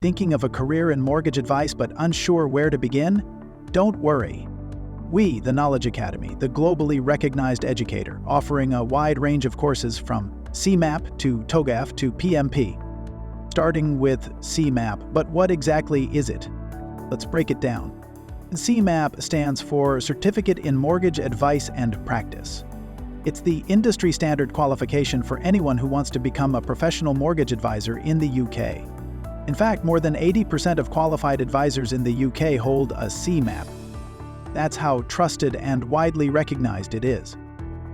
Thinking of a career in mortgage advice but unsure where to begin? Don't worry. We, the Knowledge Academy, the globally recognized educator, offering a wide range of courses from CeMAP to TOGAF to PMP. Starting with CeMAP, but what exactly is it? Let's break it down. CeMAP stands for Certificate in Mortgage Advice and Practice. It's the industry standard qualification for anyone who wants to become a professional mortgage advisor in the UK. In fact, more than 80% of qualified advisors in the UK hold a CeMAP. That's how trusted and widely recognized it is.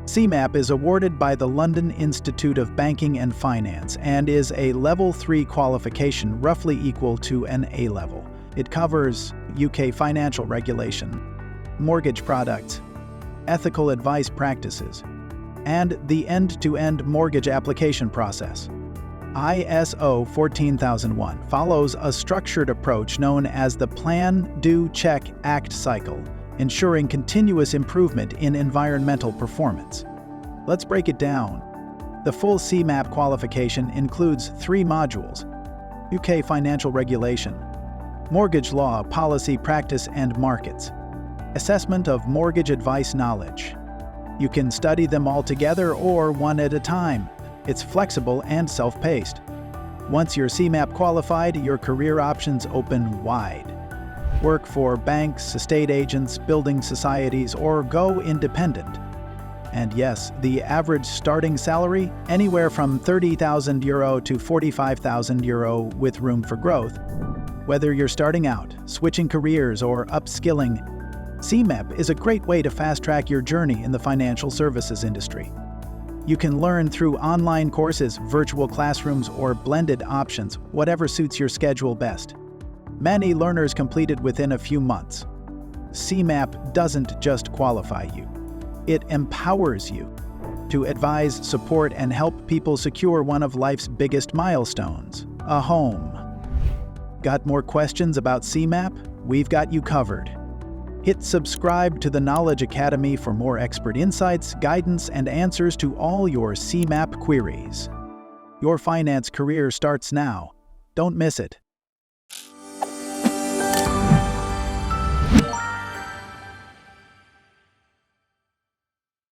CeMAP is awarded by the London Institute of Banking and Finance and is a Level 3 qualification roughly equal to an A-level. It covers UK financial regulation, mortgage products, ethical advice practices, and the end-to-end mortgage application process. ISO 14001 follows a structured approach known as the Plan, Do, Check, Act cycle, ensuring continuous improvement in environmental performance. Let's break it down. The full CeMAP qualification includes 3 modules: UK financial regulation, mortgage law, policy, practice, and markets, assessment of mortgage advice knowledge. You can study them all together or one at a time. It's flexible and self-paced. Once you're CeMAP qualified, your career options open wide. Work for banks, estate agents, building societies, or go independent. And yes, the average starting salary, anywhere from €30,000 to €45,000 with room for growth. Whether you're starting out, switching careers, or upskilling, CeMAP is a great way to fast-track your journey in the financial services industry. You can learn through online courses, virtual classrooms, or blended options, whatever suits your schedule best. Many learners complete it within a few months. CeMAP doesn't just qualify you. It empowers you to advise, support, and help people secure one of life's biggest milestones, a home. Got more questions about CeMAP? We've got you covered. Hit subscribe to the Knowledge Academy for more expert insights, guidance, and answers to all your CeMAP queries. Your finance career starts now. Don't miss it.